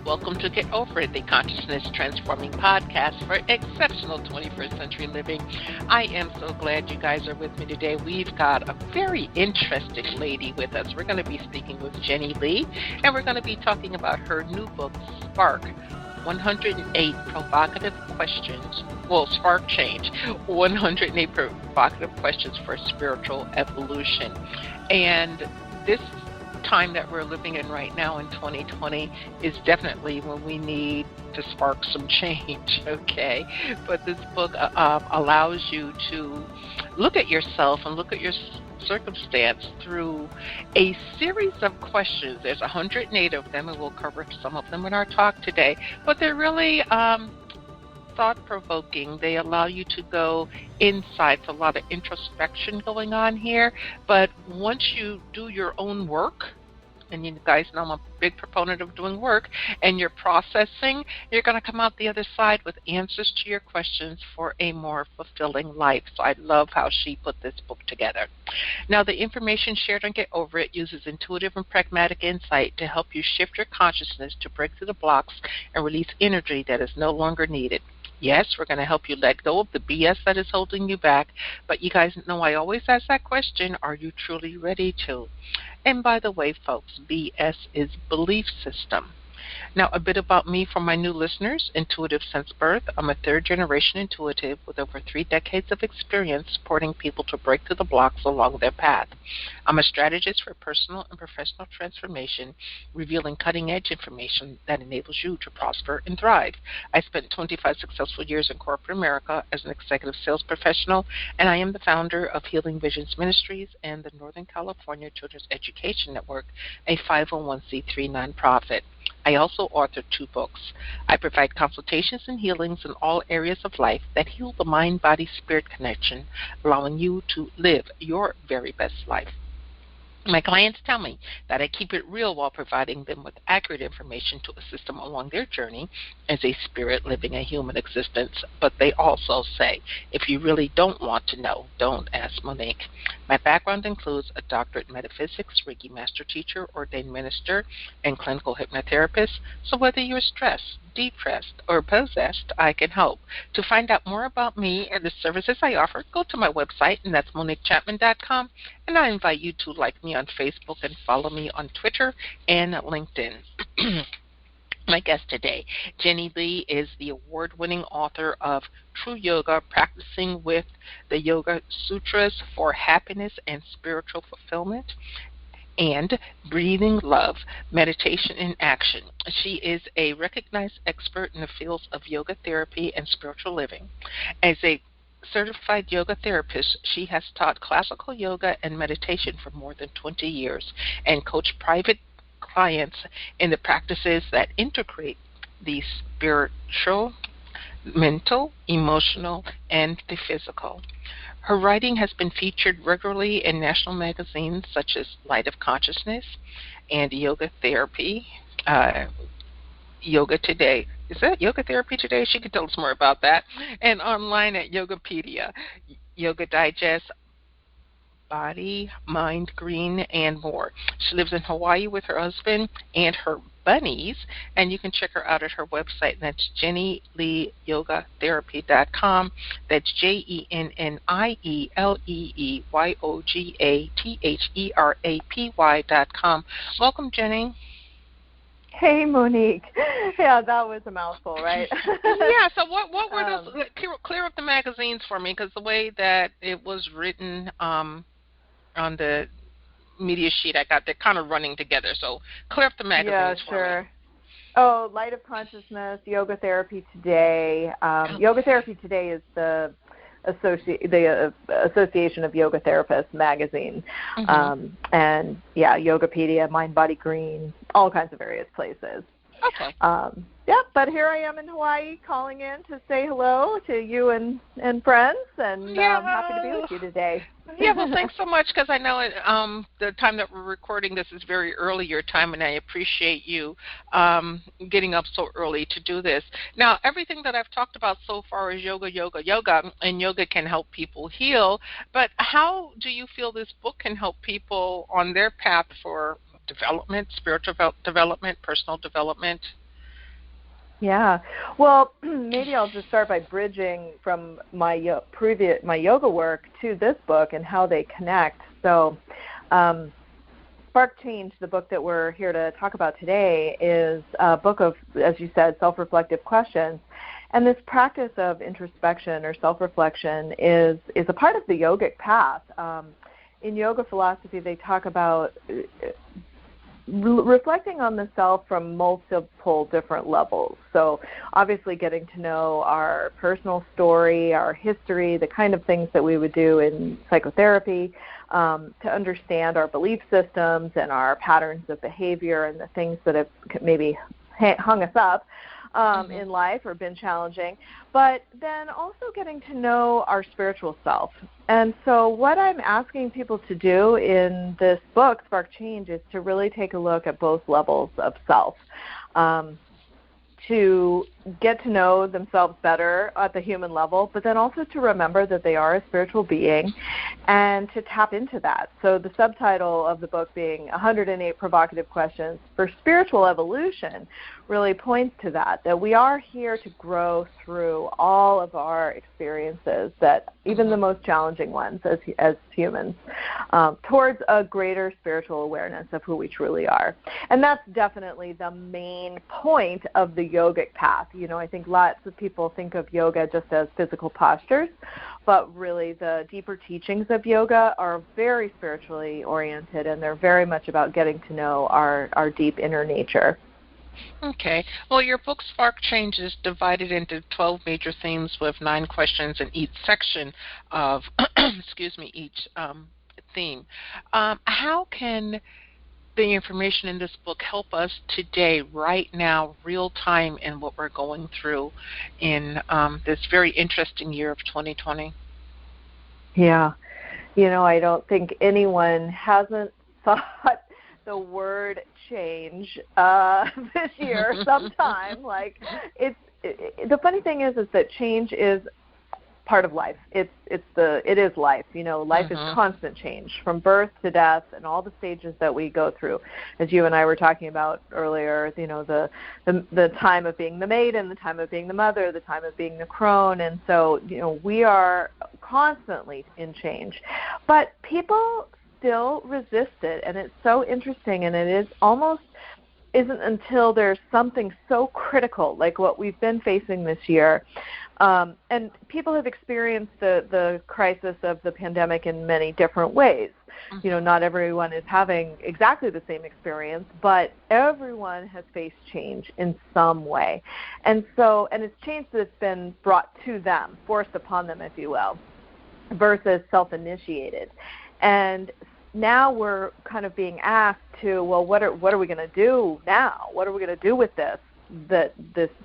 welcome to Get Over It, the consciousness transforming podcast for exceptional 21st century living. I am so glad you guys are with me today. We've got a very interesting lady with us. We're going to be speaking with Jennie Lee, and we're going to be talking about her new book, Spark, 108 Provocative Questions. Well, Spark Change, 108 Provocative Questions for Spiritual Evolution. And this time that we're living in right now in 2020 is definitely when we need to spark some change, okay? But this book allows you to look at yourself and look at your circumstance through a series of questions. There's 108 of them, and we'll cover some of them in our talk today, but they're really thought-provoking. They allow you to go inside. It's a lot of introspection going on here, but once you do your own work, and you guys know I'm a big proponent of doing work, and you're processing, you're going to come out the other side with answers to your questions for a more fulfilling life. So I love how she put this book together. Now, the information shared on Get Over It uses intuitive and pragmatic insight to help you shift your consciousness to break through the blocks and release energy that is no longer needed. Yes, we're going to help you let go of the BS that is holding you back, but you guys know I always ask that question, are you truly ready to? And by the way, folks, BS is belief system. Now, a bit about me for my new listeners. Intuitive since birth. I'm a third-generation intuitive with over 3 decades of experience supporting people to break through the blocks along their path. I'm a strategist for personal and professional transformation, revealing cutting-edge information that enables you to prosper and thrive. I spent 25 successful years in corporate America as an executive sales professional, and I am the founder of Healing Visions Ministries and the Northern California Children's Education Network, a 501c3 nonprofit. I also authored 2 books. I provide consultations and healings in all areas of life that heal the mind-body-spirit connection, allowing you to live your very best life. My clients tell me that I keep it real while providing them with accurate information to assist them along their journey as a spirit living a human existence. But they also say, if you really don't want to know, don't ask Monique. My background includes a doctorate in metaphysics, Reiki master teacher, ordained minister, and clinical hypnotherapist. So whether you're stressed, depressed, or possessed, I can help. To find out more about me and the services I offer, go to my website, and that's MoniqueChapman.com, and I invite you to like me on Facebook and follow me on Twitter and LinkedIn. My guest today, Jennie Lee, is the award-winning author of True Yoga, Practicing with the Yoga Sutras for Happiness and Spiritual Fulfillment, and Breathing Love, Meditation in Action. She is a recognized expert in the fields of yoga therapy and spiritual living. As a certified yoga therapist, she has taught classical yoga and meditation for more than 20 years and coached private clients in the practices that integrate the spiritual, mental, emotional, and the physical. Her writing has been featured regularly in national magazines such as Light of Consciousness and Yoga Therapy, Yoga Today. Is that Yoga Therapy Today? She could tell us more about that. And online at Yogapedia, Yoga Digest, Body, Mind, Green, and more. She lives in Hawaii with her husband and her bunnies, and you can check her out at her website. That's JennieLeeYogaTherapy.com. That's JennieLeeYogaTherapy.com. Welcome, Jennie. Hey, Monique. Yeah, that was a mouthful, right? Yeah, so what were those? Clear up the magazines for me, because the way that it was written on the media sheet I got, they're kind of running together. So clear up the magazines for me. Yeah, sure. Oh, Light of Consciousness, Yoga Therapy Today. Yoga Therapy Today is the Association of Yoga Therapists magazine. Mm-hmm. And, yeah, Yogapedia, Mind, Body, Green, all kinds of various places. Okay. Yeah, but here I am in Hawaii calling in to say hello to you and friends, and I'm happy to be with you today. Yeah, well, thanks so much, because I know the time that we're recording this is very early your time, and I appreciate you getting up so early to do this. Now, everything that I've talked about so far is yoga, and yoga can help people heal, but how do you feel this book can help people on their path for development, spiritual development, personal development? Yeah. Well, maybe I'll just start by bridging from my my yoga work to this book and how they connect. So, Spark Change, the book that we're here to talk about today, is a book of, as you said, self-reflective questions. And this practice of introspection or self-reflection is a part of the yogic path. In yoga philosophy, they talk about reflecting on the self from multiple different levels. So obviously getting to know our personal story, our history, the kind of things that we would do in psychotherapy, to understand our belief systems and our patterns of behavior and the things that have maybe hung us up in life or been challenging, but then also getting to know our spiritual self. And so what I'm asking people to do in this book, Spark Change, is to really take a look at both levels of self, to get to know themselves better at the human level, but then also to remember that they are a spiritual being and to tap into that. So the subtitle of the book being 108 Provocative Questions for Spiritual Evolution really points to that we are here to grow through all of our experiences, that even the most challenging ones as humans, towards a greater spiritual awareness of who we truly are. And that's definitely the main point of the yogic path. You know, I think lots of people think of yoga just as physical postures, but really the deeper teachings of yoga are very spiritually oriented, and they're very much about getting to know our deep inner nature. Okay. Well, your book, Spark Change, is divided into 12 major themes with 9 questions in each section of, each theme. How can the information in this book help us today, right now, real time, in what we're going through in this very interesting year of 2020? Yeah. You know, I don't think anyone hasn't thought the word change this year sometime. Like, the funny thing is that change is part of life. It is life. You know, life is constant change from birth to death and all the stages that we go through. As you and I were talking about earlier, you know, the time of being the maiden, the time of being the mother, the time of being the crone. And so, you know, we are constantly in change. But people still resist it, and it's so interesting, and it is almost isn't until there's something so critical like what we've been facing this year. And people have experienced the crisis of the pandemic in many different ways. You know, not everyone is having exactly the same experience, but everyone has faced change in some way. And it's change that's been brought to them, forced upon them, if you will, versus self-initiated. And now we're kind of being asked to, well, what are we going to do now? What are we going to do with this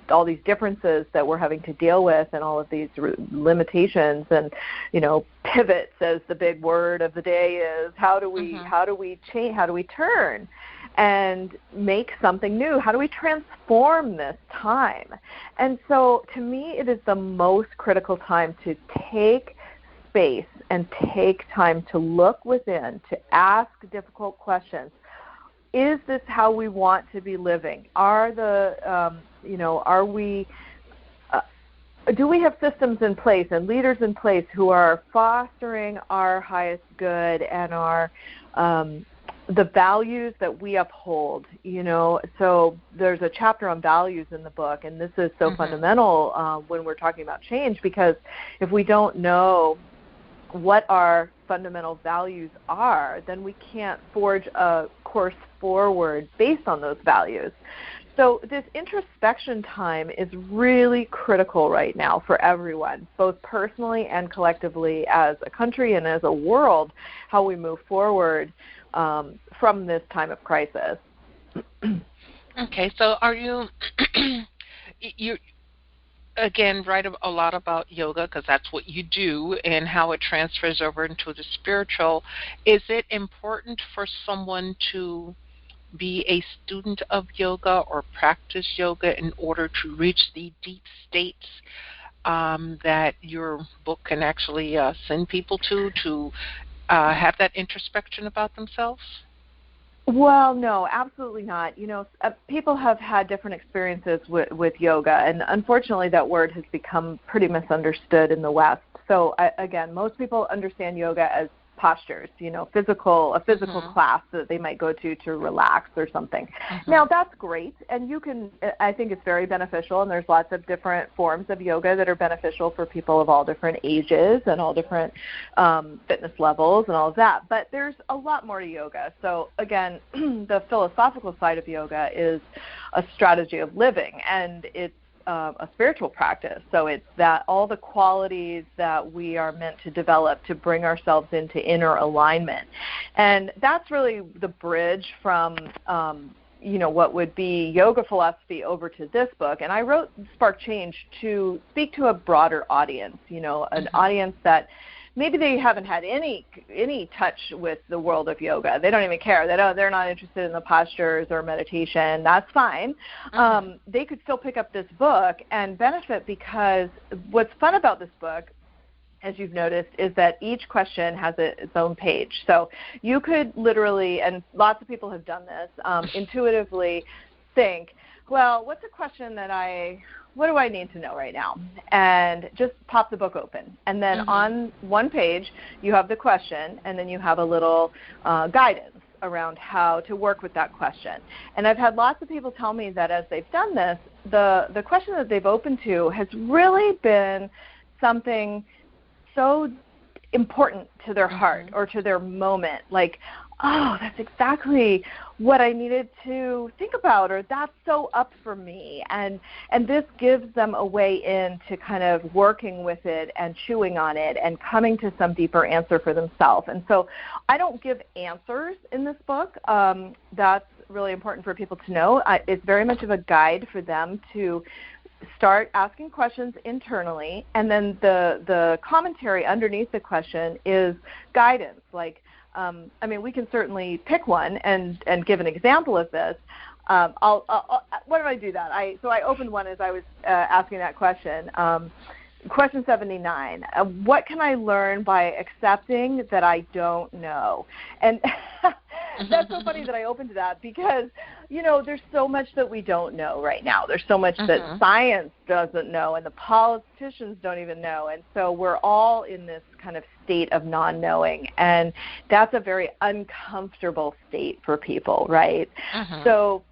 all these differences that we're having to deal with, and all of these limitations, and, you know, pivots, as the big word of the day is. How do we change? How do we turn and make something new? How do we transform this time? And so, to me, it is the most critical time to take space and take time to look within, to ask difficult questions. Is this how we want to be living? Do we have systems in place and leaders in place who are fostering our highest good and the values that we uphold? You know, so there's a chapter on values in the book, and this is so fundamental when we're talking about change, because if we don't know what our fundamental values are, then we can't forge a course forward based on those values. So this introspection time is really critical right now for everyone, both personally and collectively as a country and as a world, how we move forward from this time of crisis. Okay, so are you again, write a lot about yoga, because that's what you do, and how it transfers over into the spiritual. Is it important for someone to be a student of yoga or practice yoga in order to reach the deep states that your book can actually send people to have that introspection about themselves? Well, no, absolutely not. People have had different experiences with yoga, and unfortunately that word has become pretty misunderstood in the West. So, again, most people understand yoga as postures, a physical class that they might go to relax or something. Now, that's great, and I think it's very beneficial, and there's lots of different forms of yoga that are beneficial for people of all different ages and all different fitness levels and all of that. But there's a lot more to yoga. So, again, the philosophical side of yoga is a strategy of living, and it's a spiritual practice. So it's that all the qualities that we are meant to develop to bring ourselves into inner alignment. And that's really the bridge from, what would be yoga philosophy over to this book. And I wrote Spark Change to speak to a broader audience, an audience that maybe they haven't had any touch with the world of yoga. They don't even care. They're not interested in the postures or meditation. That's fine. They could still pick up this book and benefit, because what's fun about this book, as you've noticed, is that each question has its own page. So you could literally, and lots of people have done this, intuitively think, well, what's a question what do I need to know right now? And just pop the book open. And then on one page, you have the question, and then you have a little guidance around how to work with that question. And I've had lots of people tell me that as they've done this, the question that they've opened to has really been something so important to their heart or to their moment, like, oh, that's exactly what I needed to think about, or that's so up for me. And this gives them a way in to kind of working with it and chewing on it and coming to some deeper answer for themselves. And so I don't give answers in this book. That's really important for people to know. It's very much of a guide for them to start asking questions internally, and then the commentary underneath the question is guidance. Like, we can certainly pick one and give an example of this. Why don't I do that? So I opened one as I was asking that question. Question 79, what can I learn by accepting that I don't know? And that's so funny that I opened to that, because, there's so much that we don't know right now. There's so much that science doesn't know, and the politicians don't even know. And so we're all in this kind of state of non-knowing, and that's a very uncomfortable state for people, right? So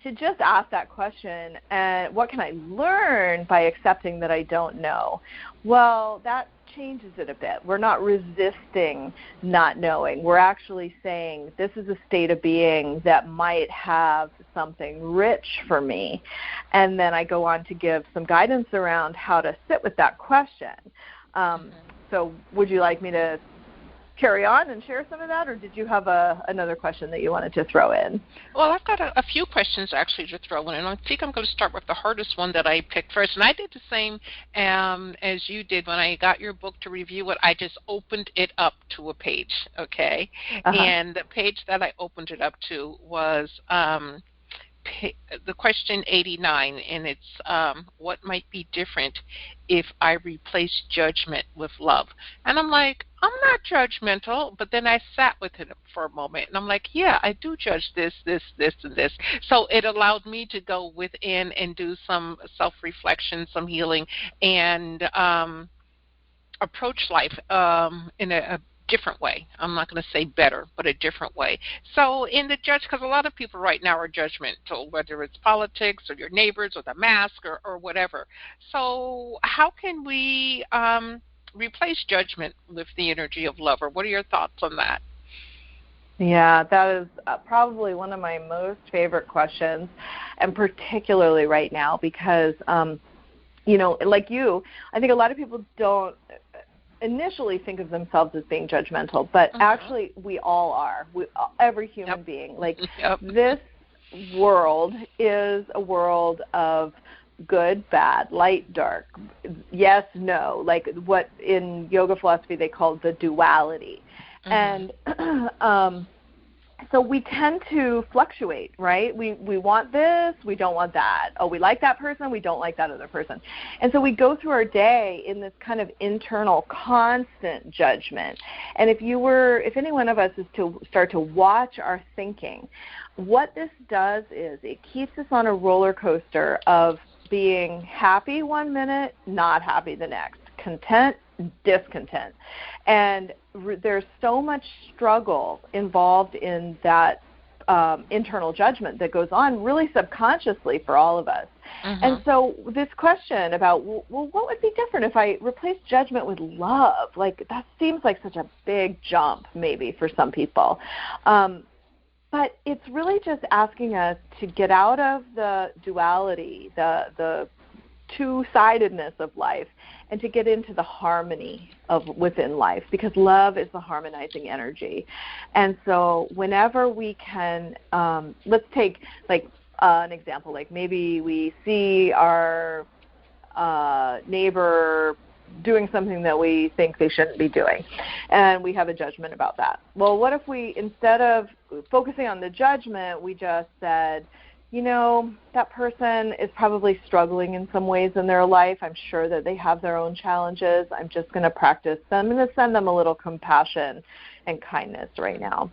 to just ask that question, and what can I learn by accepting that I don't know? Well, that changes it a bit. We're not resisting not knowing. We're actually saying, this is a state of being that might have something rich for me. And then I go on to give some guidance around how to sit with that question. So would you like me to carry on and share some of that, or did you have another question that you wanted to throw in? Well, I've got a few questions actually to throw in, and I think I'm going to start with the hardest one that I picked first. And I did the same as you did when I got your book to review it. I just opened it up to a page, okay? And the page that I opened it up to was the question 89, and it's what might be different if I replace judgment with love. And I'm like, I'm not judgmental, but then I sat with it for a moment, and I'm like, yeah, I do judge this, and this. So it allowed me to go within and do some self-reflection, some healing, and approach life in a different way. I'm not going to say better, but a different way. So in the because a lot of people right now are judgmental, whether it's politics or your neighbors or the mask or whatever. So how can we replace judgment with the energy of love? Or what are your thoughts on that? Yeah, that is probably one of my most favorite questions, and particularly right now because, like you, I think a lot of people don't initially think of themselves as being judgmental, but actually we all are. Every human being. Like this world is a world of good, bad, light, dark, yes, no, like what in yoga philosophy they call the duality. And So we tend to fluctuate, right? We want this, we don't want that. Oh, we like that person, we don't like that other person. And so we go through our day in this kind of internal, constant judgment. And if any one of us is to start to watch our thinking, what this does is it keeps us on a roller coaster of being happy one minute, not happy the next, content, discontent. And there's so much struggle involved in that internal judgment that goes on really subconsciously for all of us. Mm-hmm. And so this question about, well, what would be different if I replace judgment with love? Like, that seems like such a big jump maybe for some people. But it's really just asking us to get out of the duality, the two-sidedness of life, and to get into the harmony of within life, because love is the harmonizing energy. And so whenever we can, let's take like an example, like maybe we see our neighbor doing something that we think they shouldn't be doing, and we have a judgment about that. Well, what if we, instead of focusing on the judgment, we just said, you know, that person is probably struggling in some ways in their life. I'm sure that they have their own challenges. I'm just going to practice them. I'm going to send them a little compassion and kindness right now.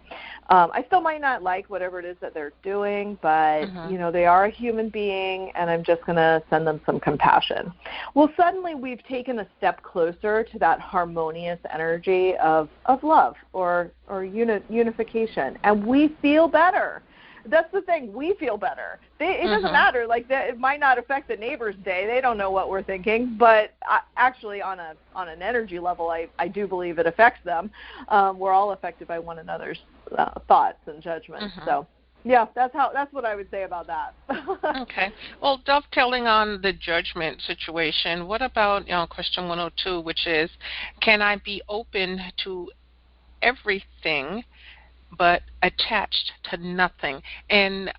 I still might not like whatever it is that they're doing, but, you know, they are a human being, and I'm just going to send them some compassion. Well, suddenly we've taken a step closer to that harmonious energy of love or unification, and we feel better. That's the thing. We feel better. It doesn't matter. Like, it might not affect the neighbor's day. They don't know what we're thinking. But actually, on an energy level, I do believe it affects them. We're all affected by one another's thoughts and judgments. So, yeah, that's what I would say about that. Okay. Well, dovetailing on the judgment situation, what about question 102, which is, can I be open to everything but attached to nothing? And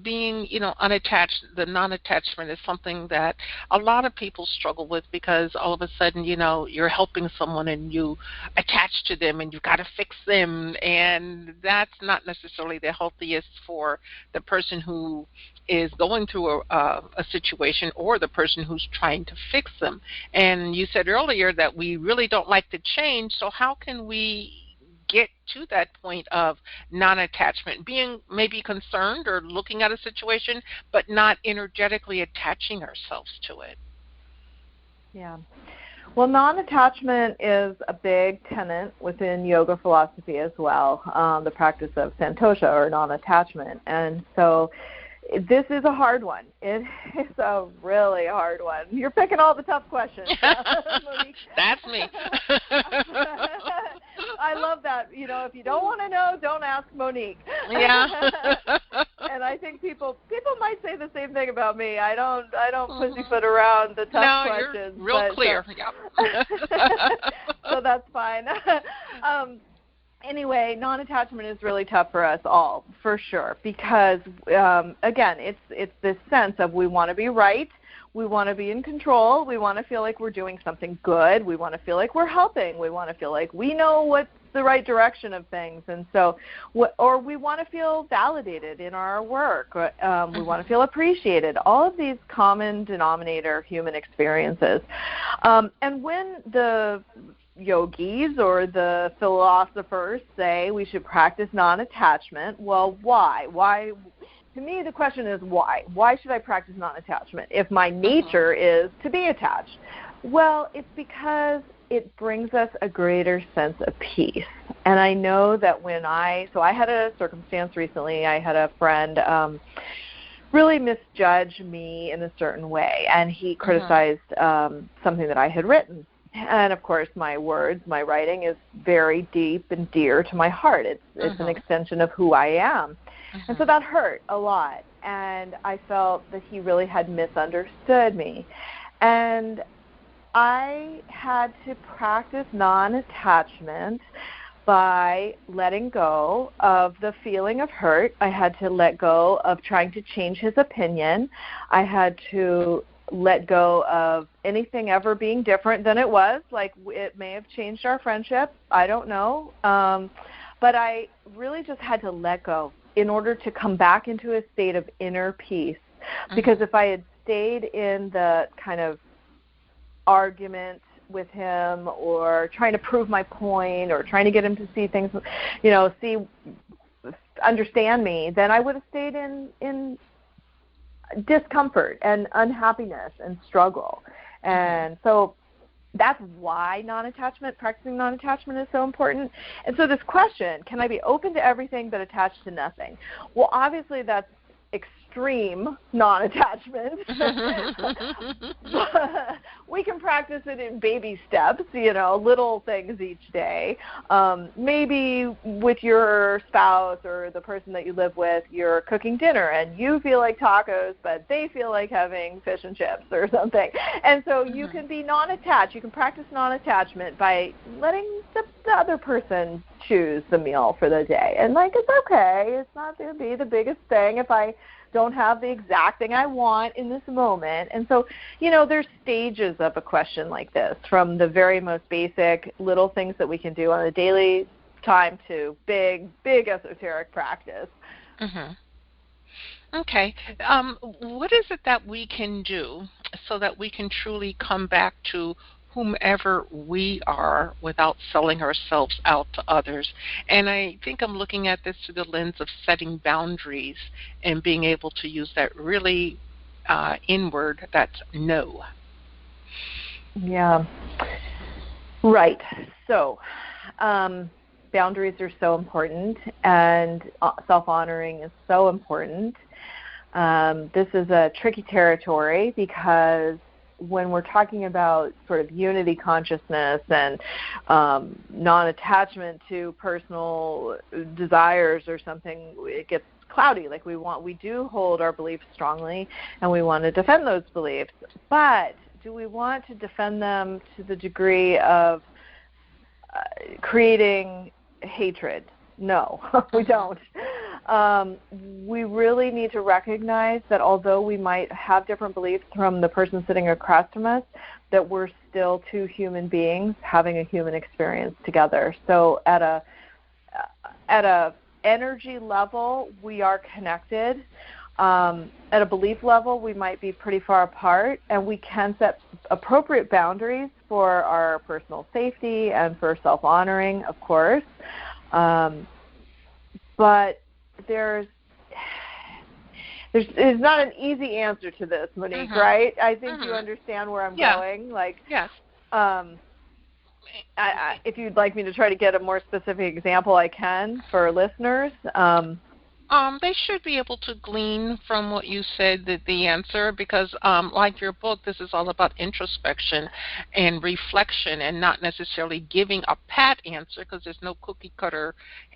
being, unattached, the non-attachment is something that a lot of people struggle with, because all of a sudden, you're helping someone and you attach to them and you've got to fix them, and that's not necessarily the healthiest for the person who is going through a situation, or the person who's trying to fix them. And you said earlier that we really don't like to change, so how can we get to that point of non-attachment, being maybe concerned or looking at a situation, but not energetically attaching ourselves to it? Yeah. Well, non-attachment is a big tenet within yoga philosophy as well, the practice of santosha, or non-attachment. And so this is a hard one. It is a really hard one. You're picking all the tough questions. Monique. That's me. I love that. If you don't want to know, don't ask Monique. Yeah. And I think people might say the same thing about me. I don't pussyfoot around the tough questions. You're real clear. Yep. So that's fine. Anyway, non-attachment is really tough for us all, for sure, because, again, it's this sense of we want to be right, we want to be in control, we want to feel like we're doing something good, we want to feel like we're helping, we want to feel like we know what's the right direction of things, and so, or we want to feel validated in our work, we want to feel appreciated, all of these common denominator human experiences. And when the yogis or the philosophers say we should practice non-attachment, well, why? Why? To me, the question is why? Why should I practice non-attachment if my nature is to be attached? Well, it's because it brings us a greater sense of peace. And I know that so I had a circumstance recently. I had a friend really misjudge me in a certain way, and he criticized something that I had written. And, of course, my words, my writing is very deep and dear to my heart. It's an extension of who I am. And so that hurt a lot. And I felt that he really had misunderstood me. And I had to practice non-attachment by letting go of the feeling of hurt. I had to let go of trying to change his opinion. I had to let go of anything ever being different than it was. Like, it may have changed our friendship. I don't know. But I really just had to let go in order to come back into a state of inner peace. Because if I had stayed in the kind of argument with him or trying to prove my point or trying to get him to see things, understand me, then I would have stayed in discomfort and unhappiness and struggle. And so that's why practicing non-attachment is so important. And so this question, can I be open to everything but attached to nothing? Well, obviously that's extreme non-attachment. We can practice it in baby steps, little things each day. Maybe with your spouse or the person that you live with, you're cooking dinner and you feel like tacos, but they feel like having fish and chips or something. And so you can be non-attached. You can practice non-attachment by letting the other person choose the meal for the day. And it's okay. It's not going to be the biggest thing if I don't have the exact thing I want in this moment. And so, there's stages of a question like this, from the very most basic little things that we can do on a daily time to big esoteric practice. Okay. What is it that we can do so that we can truly come back to whomever we are without selling ourselves out to others? And I think I'm looking at this through the lens of setting boundaries and being able to use that really inward, that's no. Yeah. Right. So boundaries are so important, and self-honoring is so important. This is a tricky territory because when we're talking about sort of unity consciousness and non-attachment to personal desires or something, it gets cloudy. We do hold our beliefs strongly, and we want to defend those beliefs. But do we want to defend them to the degree of creating hatred? No, we don't. We really need to recognize that although we might have different beliefs from the person sitting across from us, that we're still two human beings having a human experience together. So at a energy level, we are connected. At a belief level, we might be pretty far apart, and we can set appropriate boundaries for our personal safety and for self-honoring, of course. But there's not an easy answer to this, Monique, right? I think you understand where I'm going. Yes. If you'd like me to try to get a more specific example, I can for listeners. They should be able to glean from what you said the answer, because like your book, this is all about introspection and reflection and not necessarily giving a pat answer, because there's no cookie cutter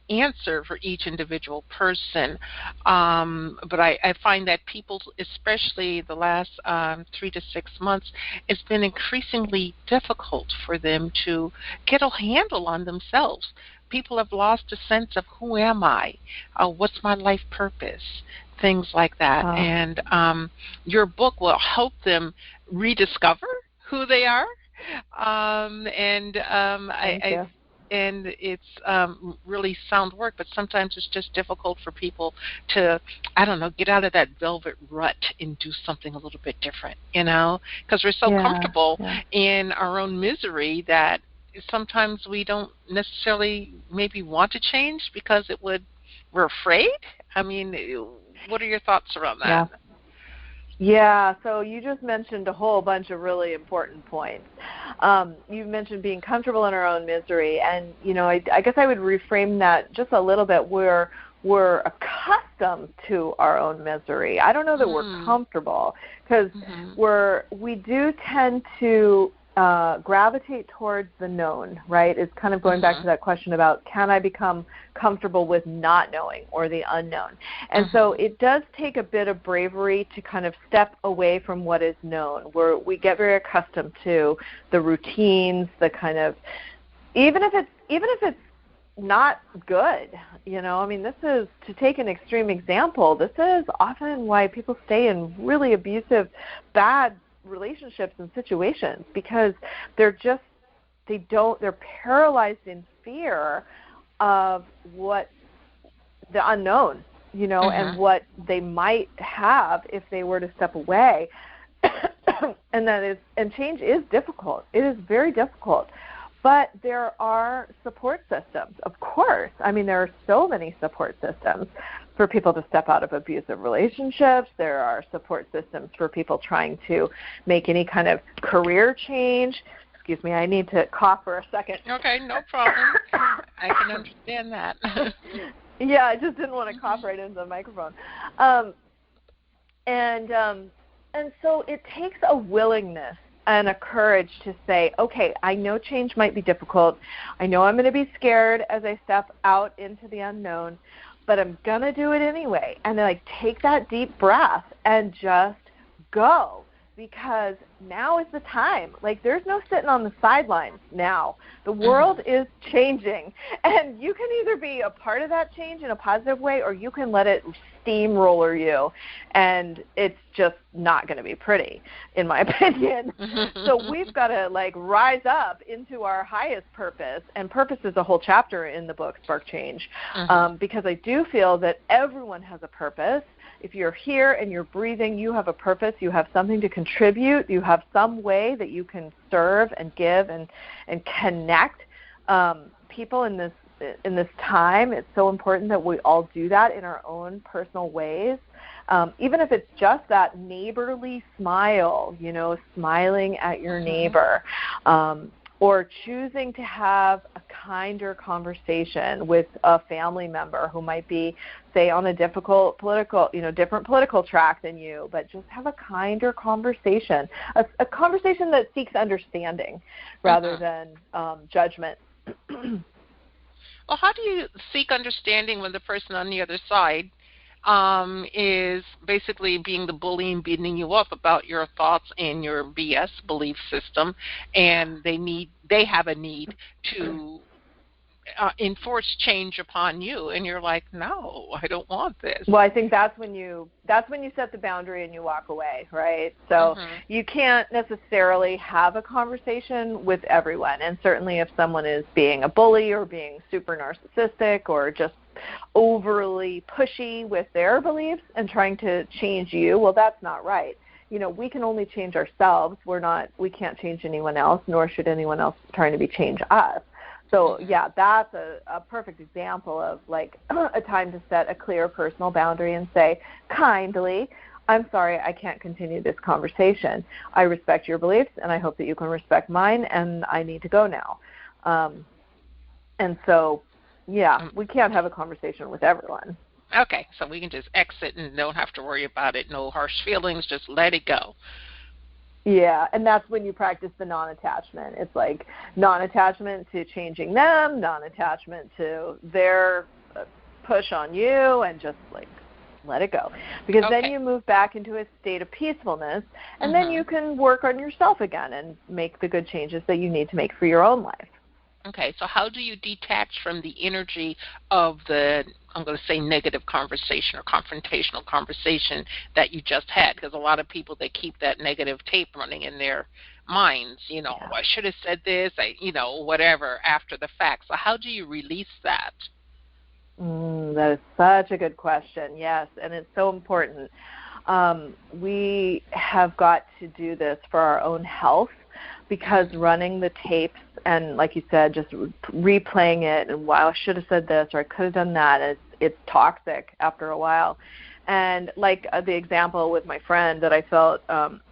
answer for each individual person. But I find that people, especially the last 3 to 6 months, it's been increasingly difficult for them to get a handle on themselves. People have lost a sense of who am I, what's my life purpose, things like that. And your book will help them rediscover who they are. And it's really sound work, but sometimes it's just difficult for people to, get out of that velvet rut and do something a little bit different, because we're so comfortable in our own misery that sometimes we don't necessarily maybe want to change because we're afraid. I mean, what are your thoughts around that? Yeah, so you just mentioned a whole bunch of really important points. You mentioned being comfortable in our own misery, and, I guess I would reframe that just a little bit. We're accustomed to our own misery. I don't know that we're comfortable, because we do tend to gravitate towards the known, right? It's kind of going back to that question about, can I become comfortable with not knowing or the unknown? And so it does take a bit of bravery to kind of step away from what is known, where we get very accustomed to the routines, the kind of, even if it's not good, this is, to take an extreme example, this is often why people stay in really abusive, bad relationships and situations, because they're paralyzed in fear of what the unknown, and what they might have if they were to step away. And change is difficult. It is very difficult. But there are support systems, of course. I mean, there are so many support systems for people to step out of abusive relationships. There are support systems for people trying to make any kind of career change. Excuse me, I need to cough for a second. Okay, no problem. I can understand that. Yeah, I just didn't want to cough right into the microphone. And so it takes a willingness and a courage to say, okay, I know change might be difficult. I know I'm going to be scared as I step out into the unknown, but I'm going to do it anyway. And then take that deep breath and just go, because now is the time. There's no sitting on the sidelines now. The world is changing, and you can either be a part of that change in a positive way, or you can let it steamroller you, and it's just not going to be pretty, in my opinion. So we've got to rise up into our highest purpose, and purpose is a whole chapter in the book, Spark Change, because I do feel that everyone has a purpose. If you're here and you're breathing, you have a purpose. You have something to contribute. You have some way that you can serve and give and connect people in this time. It's so important that we all do that in our own personal ways. Even if it's just that neighborly smile, smiling at your neighbor, or choosing to have a kinder conversation with a family member who might be, say, on a different political track than you, but just have a kinder conversation, a conversation that seeks understanding rather than judgment. Well, how do you seek understanding when the person on the other side is basically being the bully and beating you up about your thoughts and your BS belief system, and they have a need to enforce change upon you, and you're like, no, I don't want this. Well, I think that's when you set the boundary and you walk away, right? So you can't necessarily have a conversation with everyone, and certainly if someone is being a bully or being super narcissistic or just overly pushy with their beliefs and trying to change you, well, that's not right. We can only change ourselves. We can't change anyone else, nor should anyone else trying to change us. So, yeah, that's a perfect example of a time to set a clear personal boundary and say, kindly, I'm sorry, I can't continue this conversation. I respect your beliefs, and I hope that you can respect mine, and I need to go now. And so, yeah, we can't have a conversation with everyone. Okay, so we can just exit and don't have to worry about it. No harsh feelings, just let it go. Yeah, and that's when you practice the non-attachment. It's non-attachment to changing them, non-attachment to their push on you, and just let it go. Because then you move back into a state of peacefulness, and then you can work on yourself again and make the good changes that you need to make for your own life. Okay, so how do you detach from the energy of the, I'm going to say, negative conversation or confrontational conversation that you just had? Because a lot of people, they keep that negative tape running in their minds. I should have said this, whatever, after the fact. So how do you release that? That is such a good question, yes, and it's so important. We have got to do this for our own health, because running the tapes and, like you said, just replaying it and, wow, I should have said this or I could have done that, it's toxic after a while. And the example with my friend that I felt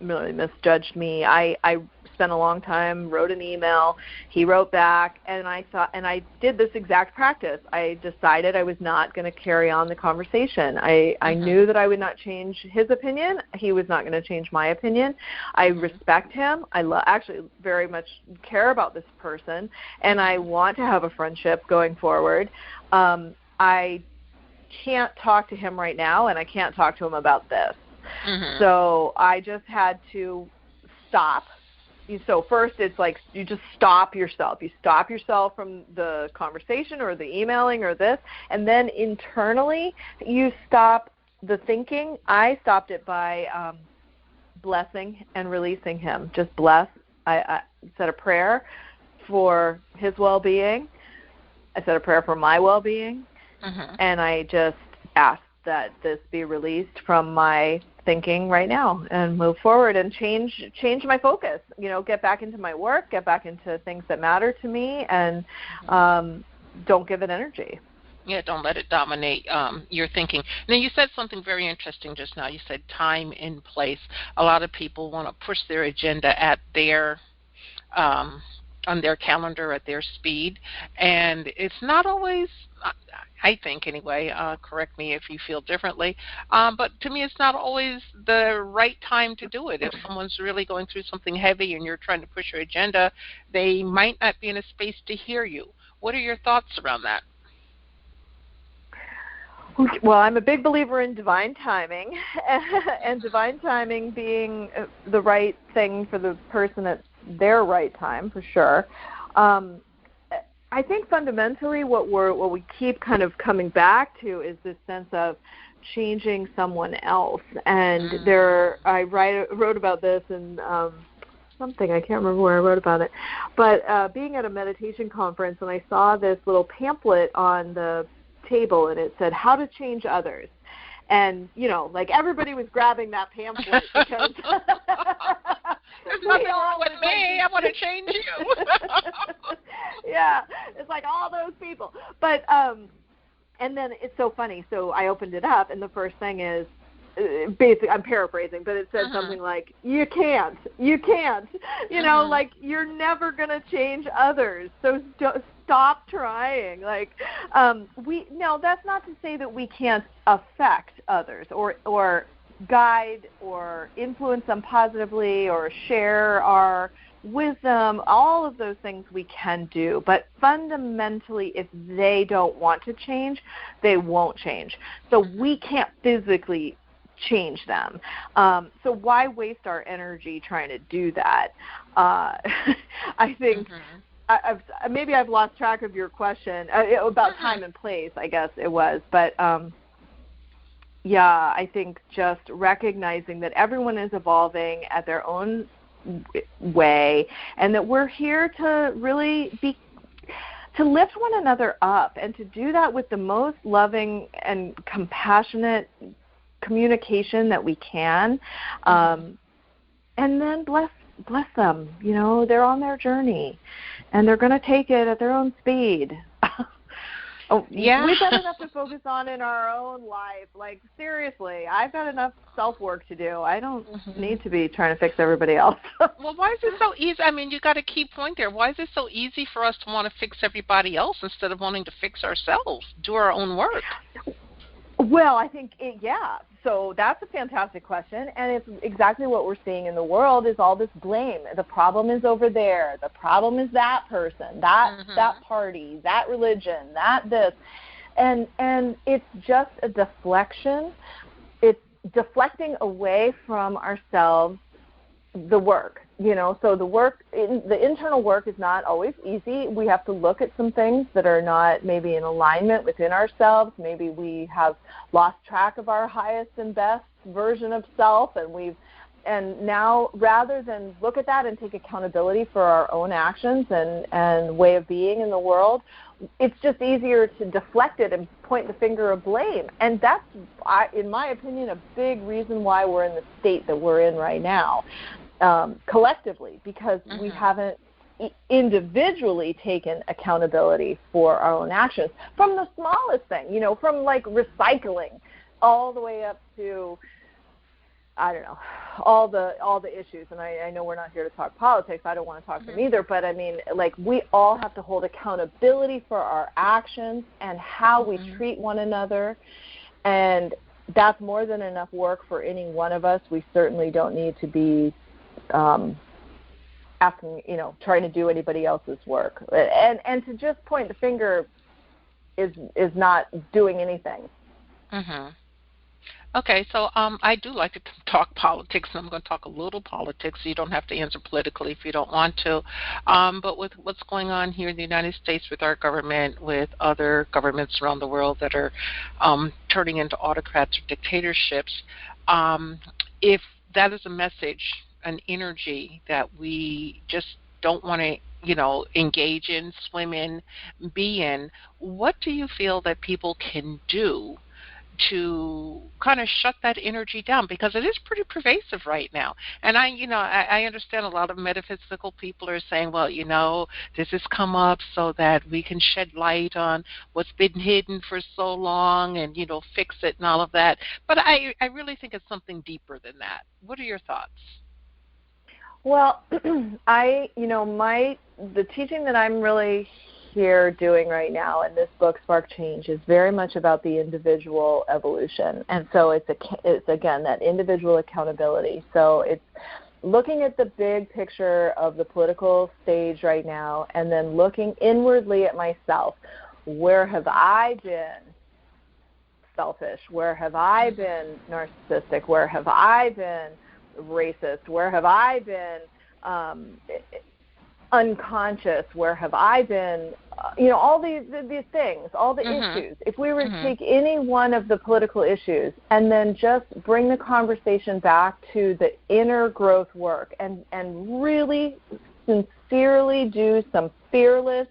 really misjudged me, I spent a long time, wrote an email, he wrote back, and I did this exact practice. I decided I was not going to carry on the conversation. I knew that I would not change his opinion. He was not going to change my opinion. I respect him. I actually very much care about this person, and I want to have a friendship going forward. I can't talk to him right now, and I can't talk to him about this. So I just had to stop. So first it's you just stop yourself. You stop yourself from the conversation or the emailing or this, and then internally you stop the thinking. I stopped it by blessing and releasing him. Just bless. I said a prayer for his well-being, I said a prayer for my well-being, and I just asked that this be released from my thinking right now and move forward and change my focus, get back into my work, get back into things that matter to me, and don't give it energy. Yeah, don't let it dominate your thinking. Now, you said something very interesting just now. You said time and place. A lot of people want to push their agenda at their on their calendar at their speed, and it's not always, I think anyway, correct me if you feel differently, but to me it's not always the right time to do it. If someone's really going through something heavy and you're trying to push your agenda, they might not be in a space to hear you. What are your thoughts around that? Well, I'm a big believer in divine timing, and divine timing being the right thing for the person at their right time, for sure. I think fundamentally what we keep kind of coming back to is this sense of changing someone else. And I wrote about this in something, I can't remember where I wrote about it, but being at a meditation conference, and I saw this little pamphlet on the table, and it said how to change others. And, everybody was grabbing that pamphlet because there's nothing wrong with me. I want to change you. Yeah, it's like all those people. But, and then it's so funny. So I opened it up, and the first thing is, basically, I'm paraphrasing, but it said something like, you can't, like, you're never going to change others. So stop trying. Like, that's not to say that we can't affect others or guide or influence them positively or share our wisdom. All of those things we can do. But fundamentally, if they don't want to change, they won't change. So we can't physically change them. So why waste our energy trying to do that? I think I've lost track of your question about time and place, I guess it was. But, I think just recognizing that everyone is evolving at their own way, and that we're here to really to lift one another up, and to do that with the most loving and compassionate communication that we can, and then bless them. They're on their journey, and they're going to take it at their own speed. We've got enough to focus on in our own life. Like, seriously, I've got enough self-work to do. I don't need to be trying to fix everybody else. Well, why is it so easy? I mean, you got a key point there. Why is it so easy for us to want to fix everybody else instead of wanting to fix ourselves, do our own work? Well, I think, so that's a fantastic question, and it's exactly what we're seeing in the world is all this blame. The problem is over there. The problem is that person, that party, that religion, that this. And it's just a deflection. It's deflecting away from ourselves the work. So the internal work is not always easy. We have to look at some things that are not maybe in alignment within ourselves. Maybe we have lost track of our highest and best version of self, and now rather than look at that and take accountability for our own actions and way of being in the world, it's just easier to deflect it and point the finger of blame. And that's, in my opinion, a big reason why we're in the state that we're in right now. Collectively, because we haven't individually taken accountability for our own actions, from the smallest thing, from like recycling all the way up to, I don't know, all the issues. And I know we're not here to talk politics. I don't want to talk them either. But I mean, like, we all have to hold accountability for our actions and how we treat one another. And that's more than enough work for any one of us. We certainly don't need to be asking, trying to do anybody else's work, and to just point the finger is not doing anything. Okay, so I do like to talk politics, and I'm going to talk a little politics. So you don't have to answer politically if you don't want to. But with what's going on here in the United States with our government, with other governments around the world that are turning into autocrats or dictatorships, if that is a message, an energy that we just don't want to engage in, swim in, be in. What do you feel that people can do to kind of shut that energy down, because it is pretty pervasive right now? And I understand a lot of metaphysical people are saying, well, this has come up so that we can shed light on what's been hidden for so long and, fix it and all of that. But I really think it's something deeper than that. What are your thoughts? Well, the teaching that I'm really here doing right now in this book, Spark Change, is very much about the individual evolution. And so it's again, that individual accountability. So it's looking at the big picture of the political stage right now and then looking inwardly at myself. Where have I been selfish? Where have I been narcissistic? Where have I been racist? Where have I been unconscious? Where have I been? All these things, all the issues. If we were to take any one of the political issues and then just bring the conversation back to the inner growth work and really sincerely do some fearless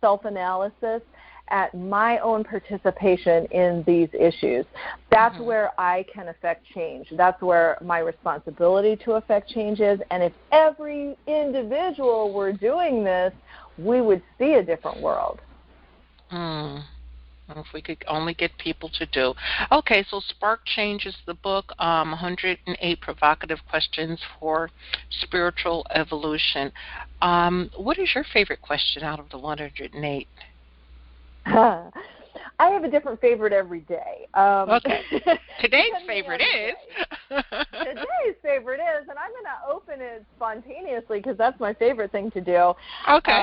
self-analysis at my own participation in these issues, that's where I can affect change. That's where my responsibility to affect change is. And if every individual were doing this, we would see a different world. If we could only get people to do. Okay, so Spark Change is the book, 108 Provocative Questions for Spiritual Evolution. What is your favorite question out of the 108? I have a different favorite every day. Okay. Today's favorite is? Today's favorite is, and I'm going to open it spontaneously because that's my favorite thing to do. Okay.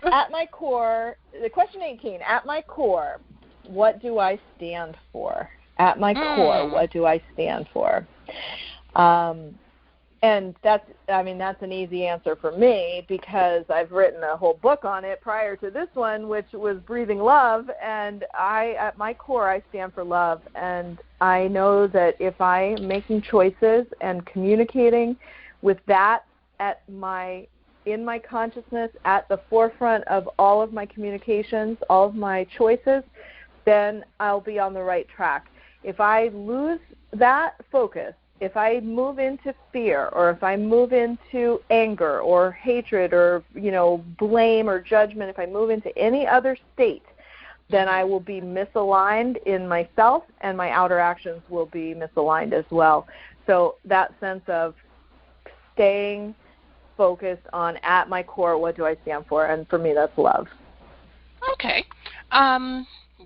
At my core, the question 18, at my core, what do I stand for? At my core, what do I stand for? And that's an easy answer for me because I've written a whole book on it prior to this one, which was Breathing Love. And at my core, I stand for love. And I know that if I'm making choices and communicating with that in my consciousness at the forefront of all of my communications, all of my choices, then I'll be on the right track. If I lose that focus, if I move into fear or if I move into anger or hatred or, blame or judgment, if I move into any other state, then I will be misaligned in myself and my outer actions will be misaligned as well. So that sense of staying focused on at my core, what do I stand for? And for me, that's love. Okay.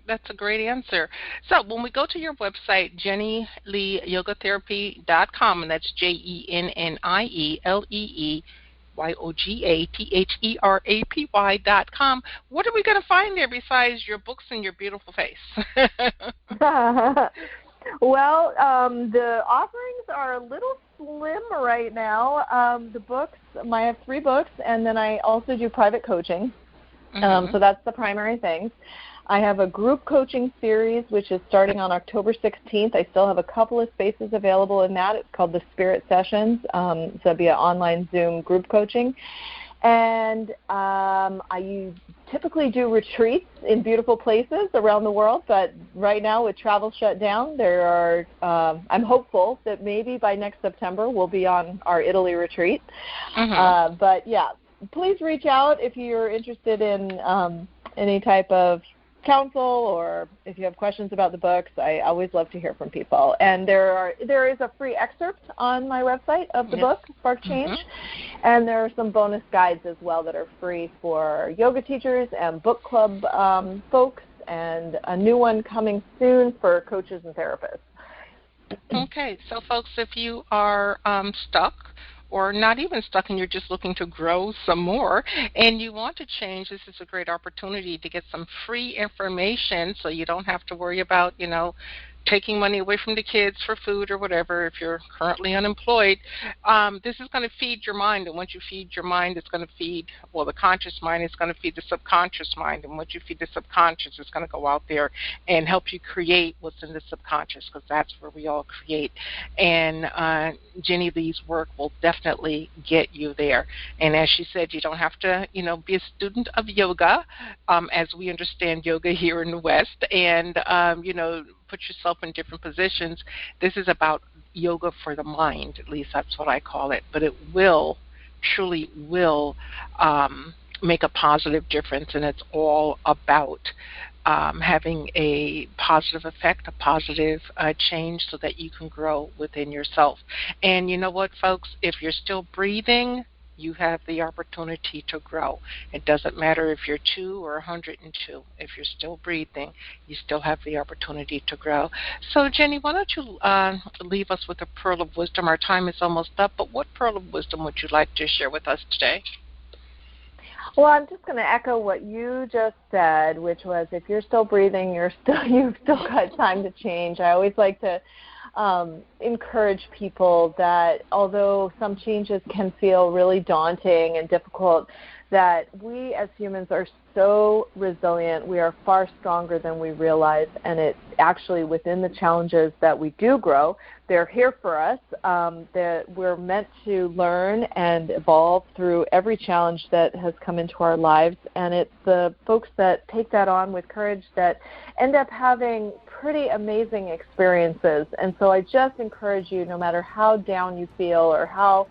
That's a great answer. So when we go to your website, JennieLeeYogaTherapy.com, and that's JennieLeeYogaTherapy.com, what are we going to find there besides your books and your beautiful face? Well, the offerings are a little slim right now. The books, I have 3 books, and then I also do private coaching. So that's the primary things. I have a group coaching series, which is starting on October 16th. I still have a couple of spaces available in that. It's called the Spirit Sessions. So it'll be an online Zoom group coaching. And I typically do retreats in beautiful places around the world, but right now with travel shut down, I'm hopeful that maybe by next September we'll be on our Italy retreat. But yeah, please reach out if you're interested in any type of counsel or if you have questions about the books. I always love to hear from people. And there is a free excerpt on my website of the book, Spark Change, and there are some bonus guides as well that are free for yoga teachers and book club folks, and a new one coming soon for coaches and therapists. Okay, so folks, if you are stuck or not even stuck and you're just looking to grow some more and you want to change, this is a great opportunity to get some free information so you don't have to worry about, taking money away from the kids for food or whatever, if you're currently unemployed, this is going to feed your mind. And once you feed your mind, it's going to feed, well, the conscious mind is going to feed the subconscious mind. And once you feed the subconscious, it's going to go out there and help you create what's in the subconscious, because that's where we all create. And Jennie Lee's work will definitely get you there. And as she said, you don't have to, be a student of yoga, as we understand yoga here in the West, and, put yourself in different positions. This is about yoga for the mind, at least that's what I call it. But it truly will make a positive difference, and it's all about having a positive effect, a positive change, so that you can grow within yourself. And you know what, folks? If you're still breathing, you have the opportunity to grow. It doesn't matter if you're 2 or 102. If you're still breathing, you still have the opportunity to grow. So, Jennie, why don't you leave us with a pearl of wisdom? Our time is almost up, but what pearl of wisdom would you like to share with us today? Well, I'm just going to echo what you just said, which was, if you're still breathing, you've still got time to change. I always like to encourage people that although some changes can feel really daunting and difficult, that we as humans are so resilient. We are far stronger than we realize, and it's actually within the challenges that we do grow. They're here for us. That we're meant to learn and evolve through every challenge that has come into our lives, and it's the folks that take that on with courage that end up having pretty amazing experiences. And so I just encourage you, no matter how down you feel or how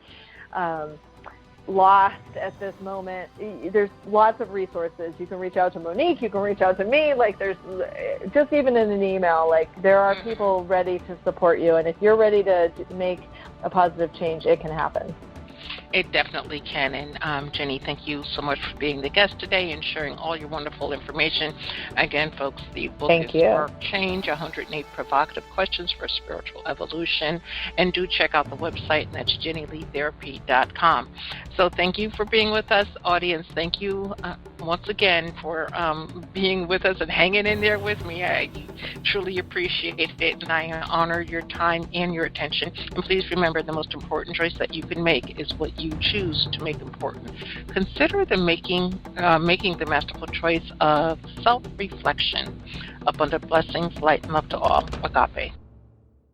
lost at this moment, there's lots of resources. You can reach out to Monique, you can reach out to me, there's just even in an email, there are people ready to support you, and if you're ready to make a positive change, it can happen. It definitely can. And Jennie, thank you so much for being the guest today and sharing all your wonderful information. Again, folks, the book is Work Change, 108 Provocative Questions for Spiritual Evolution. And do check out the website, and that's JennieLeeTherapy.com. So thank you for being with us, audience. Thank you once again for being with us and hanging in there with me. I truly appreciate it, and I honor your time and your attention. And please remember, the most important choice that you can make is what you choose to make important. Consider making the masterful choice of self-reflection. Abundant blessings, light and love to all. Agape.